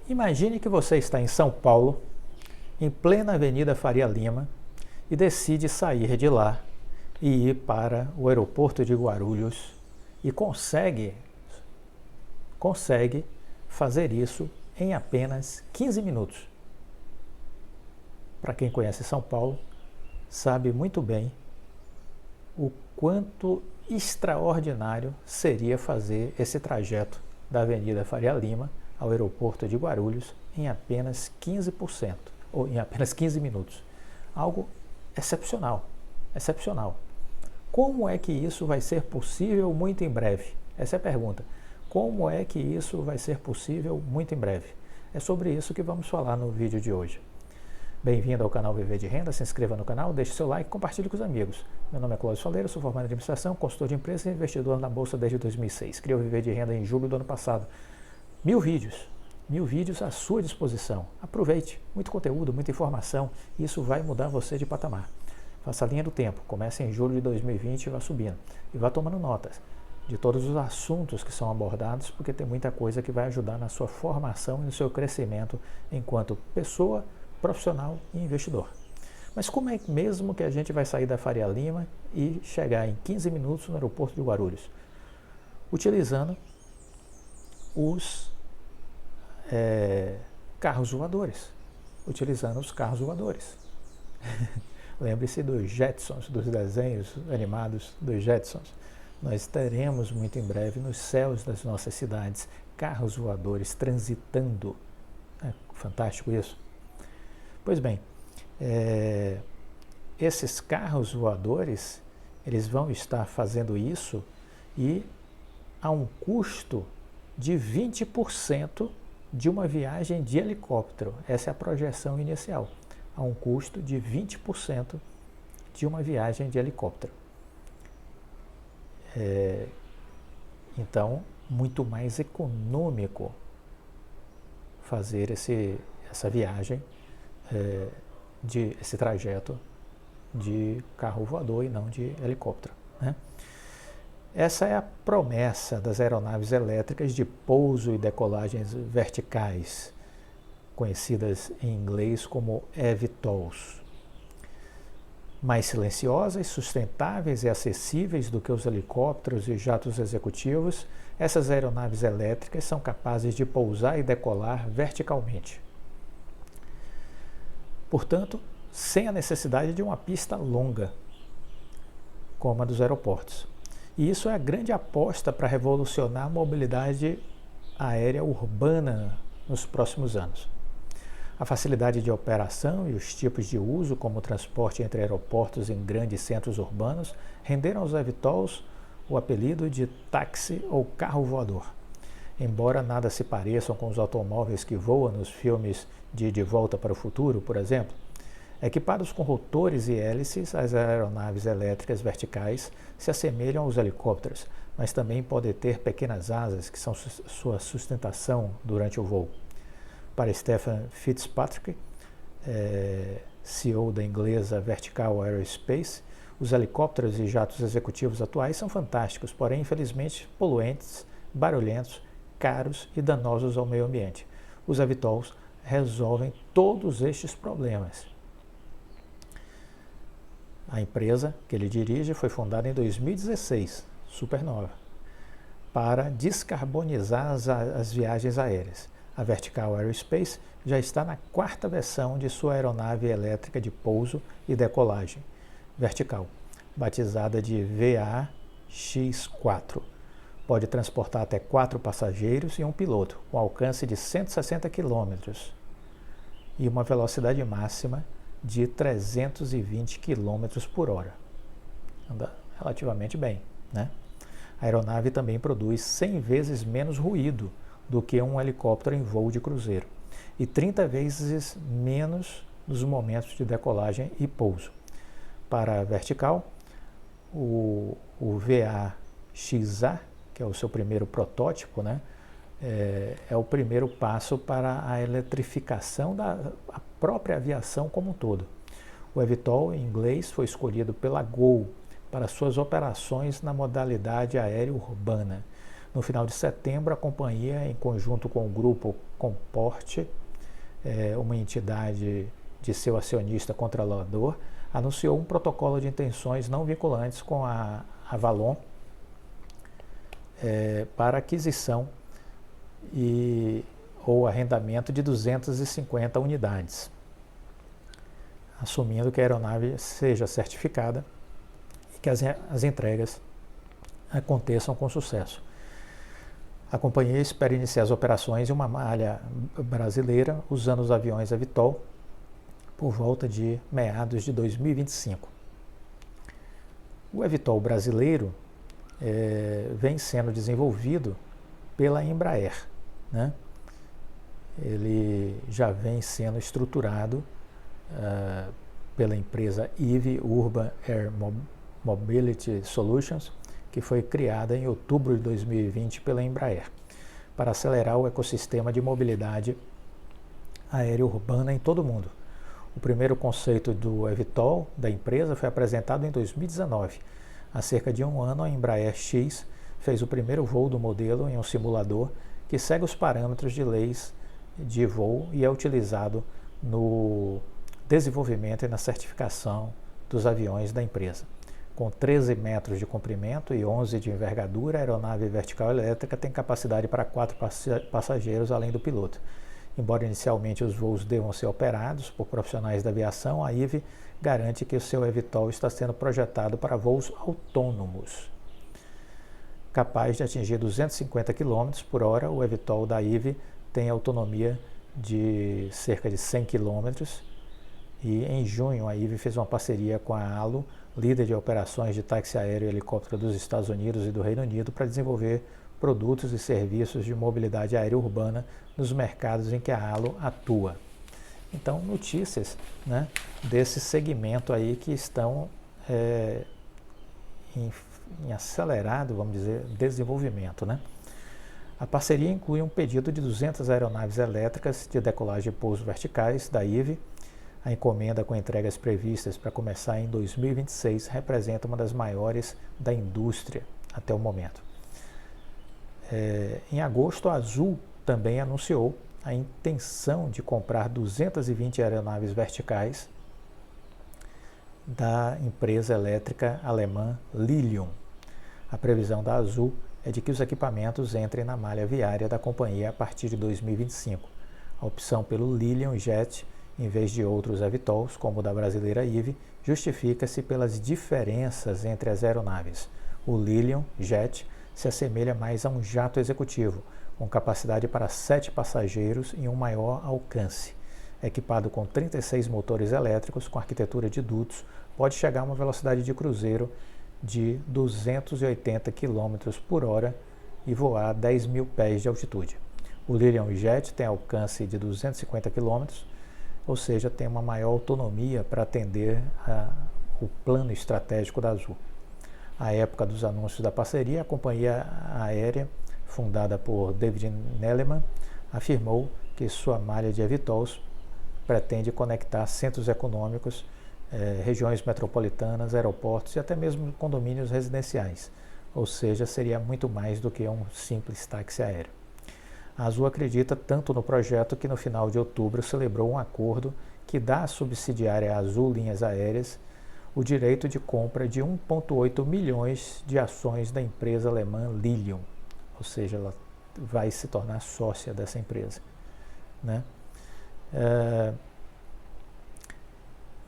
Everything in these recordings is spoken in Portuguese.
Imagine que você está em São Paulo, em plena Avenida Faria Lima, e decide sair de lá e ir para o aeroporto de Guarulhos e consegue fazer isso em apenas 15 minutos. Para quem conhece São Paulo, sabe muito bem o quanto extraordinário seria fazer esse trajeto da Avenida Faria Lima ao aeroporto de Guarulhos em apenas 15%, ou em apenas 15 minutos. Algo excepcional, excepcional. Como é que isso vai ser possível muito em breve? Essa é a pergunta. Como é que isso vai ser possível muito em breve? É sobre isso que vamos falar no vídeo de hoje. Bem-vindo ao canal Viver de Renda, se inscreva no canal, deixe seu like e compartilhe com os amigos. Meu nome é Cláudio Faleiro, sou formado em administração, consultor de empresas e investidor na Bolsa desde 2006. Criei o Viver de Renda em julho do ano passado. 1000 vídeos à sua disposição. Aproveite, muito conteúdo, muita informação, isso vai mudar você de patamar. Faça a linha do tempo, comece em julho de 2020 e vá subindo. E vá tomando notas de todos os assuntos que são abordados, porque tem muita coisa que vai ajudar na sua formação e no seu crescimento enquanto pessoa, profissional e investidor. Mas como é mesmo que a gente vai sair da Faria Lima e chegar em 15 minutos no aeroporto de Guarulhos? Utilizando os carros voadores. Utilizando os carros voadores. Lembre-se dos Jetsons, dos desenhos animados dos Jetsons. Nós teremos muito em breve nos céus das nossas cidades carros voadores transitando. É fantástico isso. Pois bem, esses carros voadores, eles vão estar fazendo isso e a um custo de 20% de uma viagem de helicóptero. Essa é a projeção inicial. A um custo de 20% de uma viagem de helicóptero. Então, muito mais econômico fazer essa viagem, esse trajeto de carro voador e não de helicóptero, né? Essa é a promessa das aeronaves elétricas de pouso e decolagens verticais, conhecidas em inglês como eVTOLs. Mais silenciosas, sustentáveis e acessíveis do que os helicópteros e jatos executivos, essas aeronaves elétricas são capazes de pousar e decolar verticalmente. Portanto, sem a necessidade de uma pista longa, como a dos aeroportos. E isso é a grande aposta para revolucionar a mobilidade aérea urbana nos próximos anos. A facilidade de operação e os tipos de uso, como o transporte entre aeroportos em grandes centros urbanos, renderam aos eVTOLs o apelido de táxi ou carro voador. Embora nada se pareçam com os automóveis que voam nos filmes de Volta para o Futuro, por exemplo, equipados com rotores e hélices, as aeronaves elétricas verticais se assemelham aos helicópteros, mas também podem ter pequenas asas que são sua sustentação durante o voo. Para Stephen Fitzpatrick, CEO da inglesa Vertical Aerospace, os helicópteros e jatos executivos atuais são fantásticos, porém, infelizmente, poluentes, barulhentos, caros e danosos ao meio ambiente. Os eVTOLs resolvem todos estes problemas. A empresa que ele dirige foi fundada em 2016, super nova, para descarbonizar as viagens aéreas. A Vertical Aerospace já está na 4ª versão de sua aeronave elétrica de pouso e decolagem vertical, batizada de VAX4. Pode transportar até 4 passageiros e um piloto, com alcance de 160 km e uma velocidade máxima de 320 km por hora. Anda relativamente bem, né? A aeronave também produz 100 vezes menos ruído do que um helicóptero em voo de cruzeiro e 30 vezes menos nos momentos de decolagem e pouso. Para a vertical, o VAXA, que é o seu primeiro protótipo, né, é o primeiro passo para a eletrificação da própria aviação como um todo. O eVTOL, em inglês, foi escolhido pela Gol para suas operações na modalidade aérea urbana. No final de setembro, a companhia, em conjunto com o grupo Comporte, uma entidade de seu acionista controlador, anunciou um protocolo de intenções não vinculantes com a Avalon para aquisição ou arrendamento de 250 unidades, assumindo que a aeronave seja certificada e que as entregas aconteçam com sucesso. A companhia espera iniciar as operações em uma malha brasileira usando os aviões Evital por volta de meados de 2025. O Evital brasileiro vem sendo desenvolvido pela Embraer, né? Ele já vem sendo estruturado pela empresa IVE Urban Air Mobility Solutions, que foi criada em outubro de 2020 pela Embraer, para acelerar o ecossistema de mobilidade aérea urbana em todo o mundo. O primeiro conceito do Evital da empresa foi apresentado em 2019. Há cerca de um ano, a Embraer X fez o primeiro voo do modelo em um simulador que segue os parâmetros de leis de voo e é utilizado no desenvolvimento e na certificação dos aviões da empresa. Com 13 metros de comprimento e 11 de envergadura, a aeronave vertical elétrica tem capacidade para 4 passageiros, além do piloto. Embora inicialmente os voos devam ser operados por profissionais da aviação, a IVE garante que o seu Evital está sendo projetado para voos autônomos. Capaz de atingir 250 km por hora, o Evital da IVE tem autonomia de cerca de 100 km e em junho a IVE fez uma parceria com a ALO, líder de operações de táxi aéreo e helicóptero dos Estados Unidos e do Reino Unido, para desenvolver produtos e serviços de mobilidade aérea urbana nos mercados em que a ALO atua. Então, notícias, né, desse segmento aí que estão em acelerado, vamos dizer, desenvolvimento, né? A parceria inclui um pedido de 200 aeronaves elétricas de decolagem e pouso verticais da IVE. A encomenda, com entregas previstas para começar em 2026, representa uma das maiores da indústria até o momento. Em agosto, a Azul também anunciou a intenção de comprar 220 aeronaves verticais da empresa elétrica alemã Lilium. A previsão da Azul é de que os equipamentos entrem na malha viária da companhia a partir de 2025. A opção pelo Lilium Jet, em vez de outros Evitals, como o da brasileira IVE, justifica-se pelas diferenças entre as aeronaves. O Lilium Jet se assemelha mais a um jato executivo, com capacidade para 7 passageiros e um maior alcance. Equipado com 36 motores elétricos com arquitetura de dutos, pode chegar a uma velocidade de cruzeiro de 280 km por hora e voar a 10 mil pés de altitude. O Lilium Jet tem alcance de 250 km, ou seja, tem uma maior autonomia para atender o plano estratégico da Azul. À época dos anúncios da parceria, a companhia aérea, fundada por David Neeleman, afirmou que sua malha de Evitals pretende conectar centros econômicos, regiões metropolitanas, aeroportos e até mesmo condomínios residenciais, ou seja, seria muito mais do que um simples táxi aéreo. A Azul acredita tanto no projeto que no final de outubro celebrou um acordo que dá à subsidiária Azul Linhas Aéreas o direito de compra de 1,8 milhões de ações da empresa alemã Lilium, ou seja, ela vai se tornar sócia dessa empresa, né?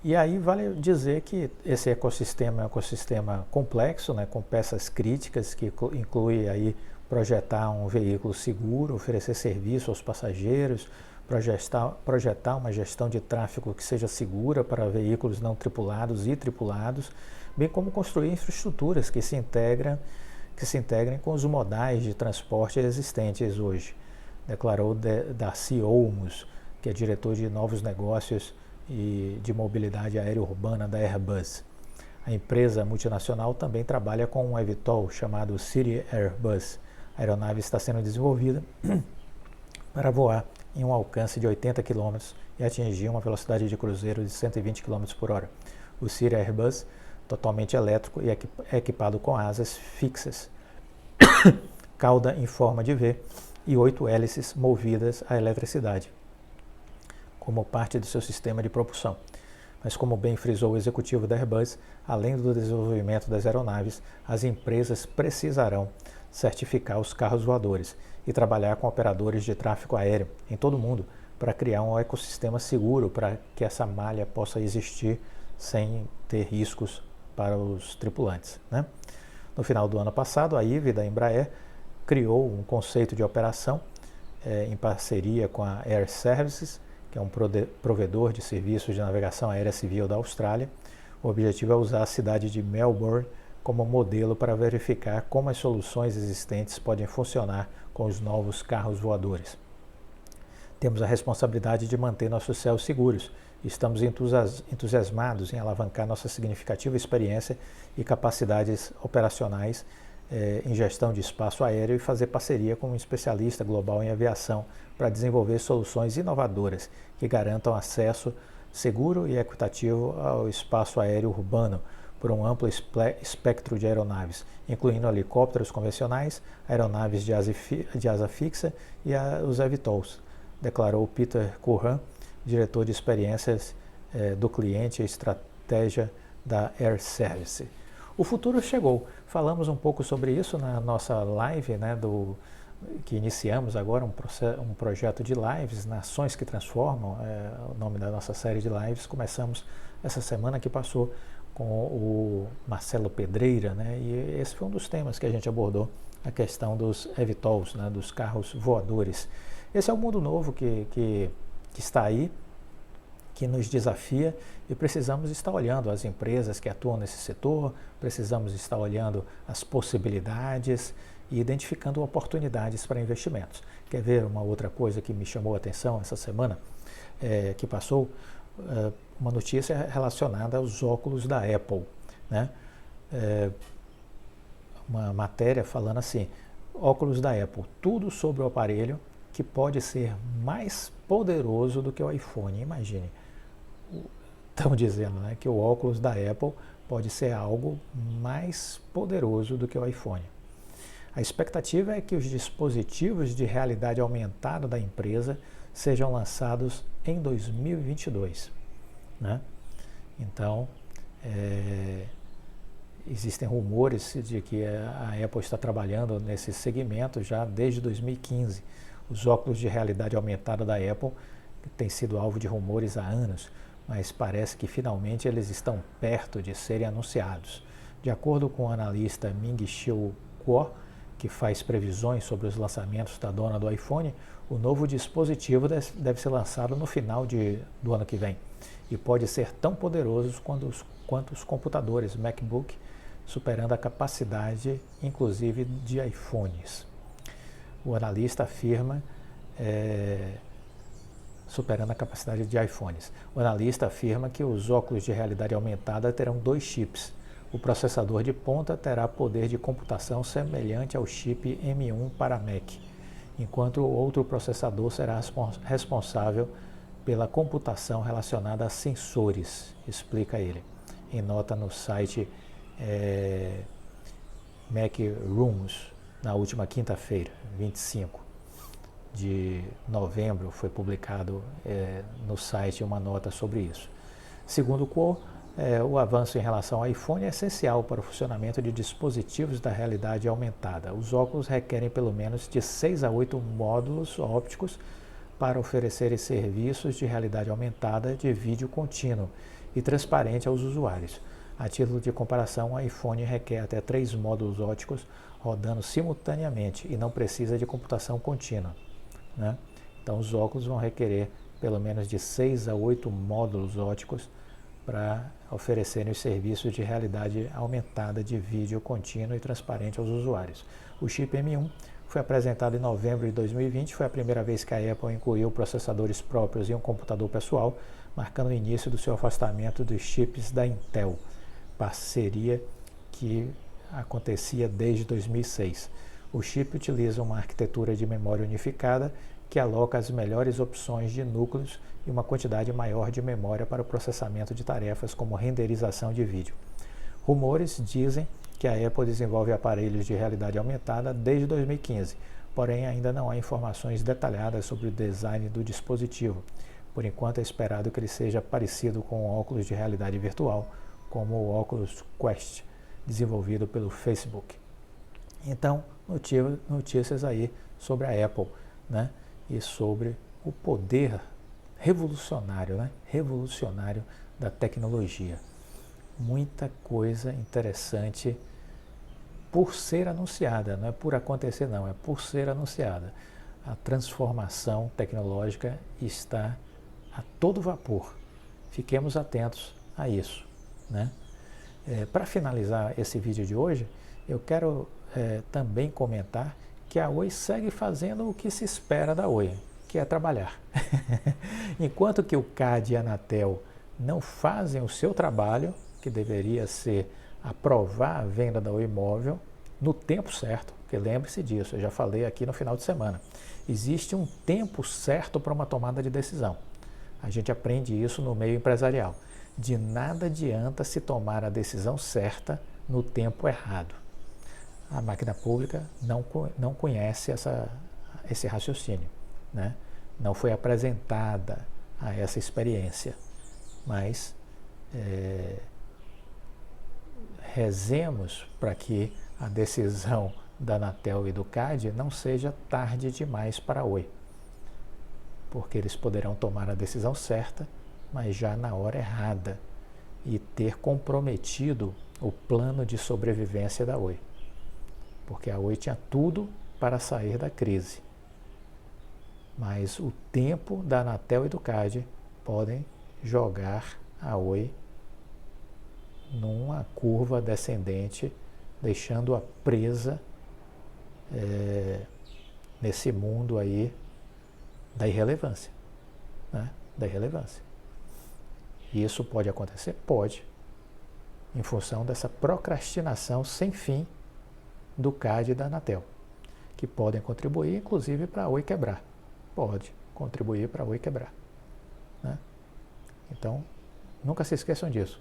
E aí vale dizer que esse ecossistema é um ecossistema complexo, né, com peças críticas, que inclui aí projetar um veículo seguro, oferecer serviço aos passageiros, projetar uma gestão de tráfego que seja segura para veículos não tripulados e tripulados, bem como construir infraestruturas que se integrem com os modais de transporte existentes hoje, declarou Darcy Olmos, que é diretor de novos negócios e de mobilidade aérea urbana da Airbus. A empresa multinacional também trabalha com um Evital chamado City Airbus. A aeronave está sendo desenvolvida para voar em um alcance de 80 km e atingir uma velocidade de cruzeiro de 120 km por hora. O City Airbus, totalmente elétrico e é equipado com asas fixas, cauda em forma de V e 8 hélices movidas à eletricidade, como parte do seu sistema de propulsão. Mas como bem frisou o executivo da Airbus, além do desenvolvimento das aeronaves, as empresas precisarão certificar os carros voadores e trabalhar com operadores de tráfego aéreo em todo o mundo para criar um ecossistema seguro para que essa malha possa existir sem ter riscos para os tripulantes, né? No final do ano passado, a IVE da Embraer criou um conceito de operação em parceria com a Air Services, que é um provedor de serviços de navegação aérea civil da Austrália. O objetivo é usar a cidade de Melbourne como modelo para verificar como as soluções existentes podem funcionar com os novos carros voadores. Temos a responsabilidade de manter nossos céus seguros. Estamos entusiasmados em alavancar nossa significativa experiência e capacidades operacionais em gestão de espaço aéreo e fazer parceria com um especialista global em aviação para desenvolver soluções inovadoras que garantam acesso seguro e equitativo ao espaço aéreo urbano por um amplo espectro de aeronaves, incluindo helicópteros convencionais, aeronaves de asa fixa e os eVTOLs, declarou Peter Curran, diretor de experiências do cliente e estratégia da Air Service. O futuro chegou. Falamos um pouco sobre isso na nossa live, né, que iniciamos agora, um projeto de lives, Nações que Transformam, o nome da nossa série de lives. Começamos essa semana que passou com o Marcelo Pedreira, né, e esse foi um dos temas que a gente abordou, a questão dos eVTOLs, né, dos carros voadores. Esse é o mundo novo que está aí, que nos desafia e precisamos estar olhando as empresas que atuam nesse setor, precisamos estar olhando as possibilidades e identificando oportunidades para investimentos. Quer ver uma outra coisa que me chamou a atenção essa semana, que passou, uma notícia relacionada aos óculos da Apple, né? Uma matéria falando assim, óculos da Apple, tudo sobre o aparelho que pode ser mais poderoso do que o iPhone. Imagine, estão dizendo, né, que o óculos da Apple pode ser algo mais poderoso do que o iPhone. A expectativa é que os dispositivos de realidade aumentada da empresa sejam lançados em 2022, né? Então, existem rumores de que a Apple está trabalhando nesse segmento já desde 2015. Os óculos de realidade aumentada da Apple têm sido alvo de rumores há anos, mas parece que finalmente eles estão perto de serem anunciados. De acordo com o analista Ming-Chiu Kuo, que faz previsões sobre os lançamentos da dona do iPhone, o novo dispositivo deve ser lançado no final do ano que vem e pode ser tão poderoso quanto os computadores MacBook, superando a capacidade, inclusive, de iPhones. O analista afirma, superando a capacidade de iPhones. O analista afirma que os óculos de realidade aumentada terão 2 chips. O processador de ponta terá poder de computação semelhante ao chip M1 para Mac, enquanto o outro processador será responsável pela computação relacionada a sensores, explica ele, em nota no site Mac Rooms. Na última quinta-feira, 25 de novembro, foi publicado no site uma nota sobre isso. Segundo o Kuo, o avanço em relação ao iPhone é essencial para o funcionamento de dispositivos da realidade aumentada. Os óculos requerem pelo menos de 6 a 8 módulos ópticos para oferecerem serviços de realidade aumentada de vídeo contínuo e transparente aos usuários. A título de comparação, o iPhone requer até 3 módulos ópticos rodando simultaneamente e não precisa de computação contínua, né? Então os óculos vão requerer pelo menos de 6 a 8 módulos ópticos para oferecerem os serviços de realidade aumentada de vídeo contínuo e transparente aos usuários. O chip M1 foi apresentado em novembro de 2020, foi a primeira vez que a Apple incluiu processadores próprios em um computador pessoal, marcando o início do seu afastamento dos chips da Intel, parceria que acontecia desde 2006. O chip utiliza uma arquitetura de memória unificada que aloca as melhores opções de núcleos e uma quantidade maior de memória para o processamento de tarefas como renderização de vídeo. Rumores dizem que a Apple desenvolve aparelhos de realidade aumentada desde 2015, porém ainda não há informações detalhadas sobre o design do dispositivo. Por enquanto é esperado que ele seja parecido com óculos de realidade virtual, como o Oculus Quest, desenvolvido pelo Facebook. Então, notícias aí sobre a Apple, né? E sobre o poder revolucionário, né? Revolucionário da tecnologia. Muita coisa interessante por ser anunciada, não é por acontecer não, é por ser anunciada. A transformação tecnológica está a todo vapor. Fiquemos atentos a isso, né? Para finalizar esse vídeo de hoje, eu quero também comentar que a Oi segue fazendo o que se espera da Oi, que é trabalhar. Enquanto que o CAD e a Anatel não fazem o seu trabalho, que deveria ser aprovar a venda da Oi Móvel no tempo certo, porque lembre-se disso, eu já falei aqui no final de semana. Existe um tempo certo para uma tomada de decisão. A gente aprende isso no meio empresarial. De nada adianta se tomar a decisão certa no tempo errado. A máquina pública não conhece esse raciocínio, né? Não foi apresentada a essa experiência, mas rezemos para que a decisão da Anatel e do CAD não seja tarde demais para a Oi, porque eles poderão tomar a decisão certa, mas já na hora errada, e ter comprometido o plano de sobrevivência da Oi, porque a Oi tinha tudo para sair da crise, mas o tempo da Anatel e do CAD podem jogar a Oi numa curva descendente, deixando-a presa nesse mundo aí da irrelevância, né? Da irrelevância. E isso pode acontecer? Pode, em função dessa procrastinação sem fim do CAD e da Anatel, que podem contribuir, inclusive, para a Oi quebrar. Pode contribuir para a Oi quebrar, né? Então, nunca se esqueçam disso.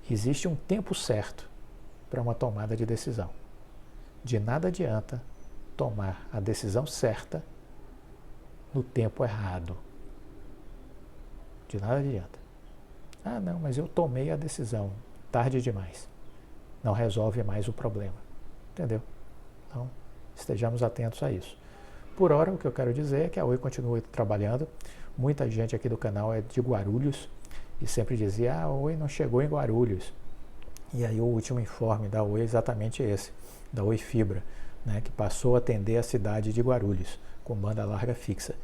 Existe um tempo certo para uma tomada de decisão. De nada adianta tomar a decisão certa no tempo errado. De nada adianta. Ah, não, mas eu tomei a decisão. Tarde demais. Não resolve mais o problema. Entendeu? Então, estejamos atentos a isso. Por hora, o que eu quero dizer é que a Oi continua trabalhando. Muita gente aqui do canal é de Guarulhos e sempre dizia, a Oi não chegou em Guarulhos. E aí o último informe da Oi é exatamente esse, da Oi Fibra, né, que passou a atender a cidade de Guarulhos, com banda larga fixa.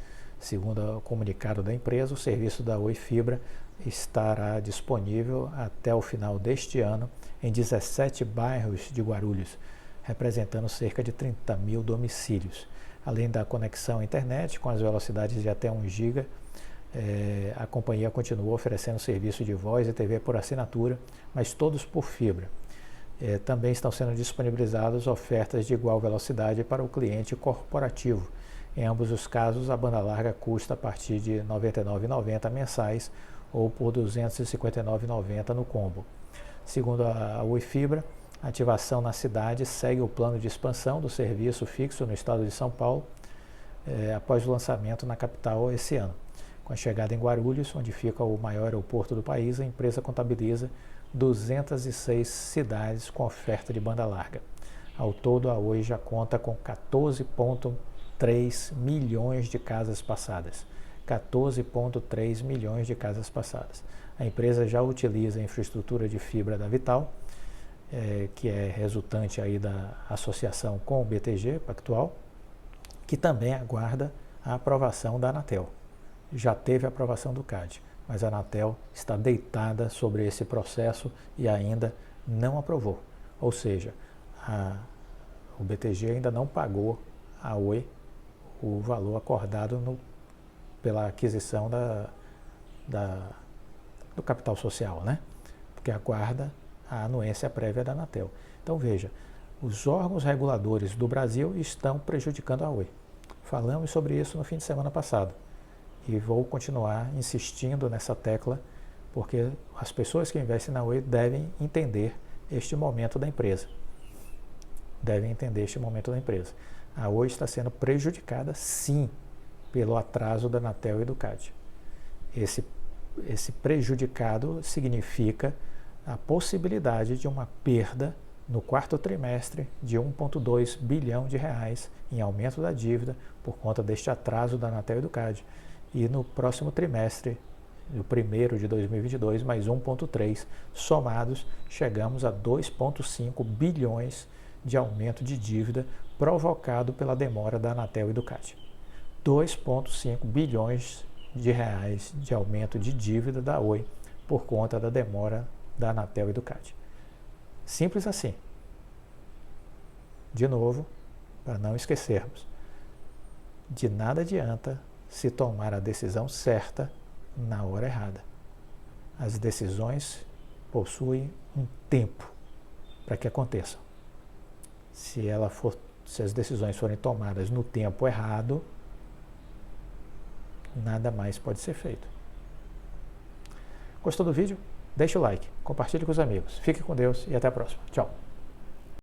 Segundo o comunicado da empresa, o serviço da Oi Fibra estará disponível até o final deste ano em 17 bairros de Guarulhos, representando cerca de 30 mil domicílios. Além da conexão à internet, com as velocidades de até 1 GB, a companhia continua oferecendo serviço de voz e TV por assinatura, mas todos por fibra. Também estão sendo disponibilizadas ofertas de igual velocidade para o cliente corporativo. Em ambos os casos, a banda larga custa a partir de R$ 99,90 mensais ou por R$ 259,90 no combo. Segundo a Oi Fibra, a ativação na cidade segue o plano de expansão do serviço fixo no estado de São Paulo, após o lançamento na capital esse ano. Com a chegada em Guarulhos, onde fica o maior aeroporto do país, a empresa contabiliza 206 cidades com oferta de banda larga. Ao todo, a Oi já conta com 14,3 milhões de casas passadas. 14,3 milhões de casas passadas. A empresa já utiliza a infraestrutura de fibra da Vital, que é resultante aí da associação com o BTG Pactual, que também aguarda a aprovação da Anatel. Já teve a aprovação do CAD, mas a Anatel está deitada sobre esse processo e ainda não aprovou. Ou seja, o BTG ainda não pagou à Oi o valor acordado pela aquisição do capital social, né? Porque aguarda a anuência prévia da Anatel. Então veja, os órgãos reguladores do Brasil estão prejudicando a Oi. Falamos sobre isso no fim de semana passado. E vou continuar insistindo nessa tecla, porque as pessoas que investem na Oi devem entender este momento da empresa. Devem entender este momento da empresa. A Oi está sendo prejudicada, sim, pelo atraso da Anatel e do CAD. Esse prejudicado significa a possibilidade de uma perda no quarto trimestre de 1,2 bilhão de reais em aumento da dívida por conta deste atraso da Anatel e do CAD. E no próximo trimestre, o primeiro de 2022, mais 1,3, somados, chegamos a 2,5 bilhões de aumento de dívida provocado pela demora da Anatel e do CAD. 2,5 bilhões de reais de aumento de dívida da Oi por conta da demora da Anatel e do CAD. Simples assim. De novo, para não esquecermos, de nada adianta se tomar a decisão certa na hora errada. As decisões possuem um tempo para que aconteçam. Se as decisões forem tomadas no tempo errado, nada mais pode ser feito. Gostou do vídeo? Deixe o like, compartilhe com os amigos. Fique com Deus e até a próxima. Tchau.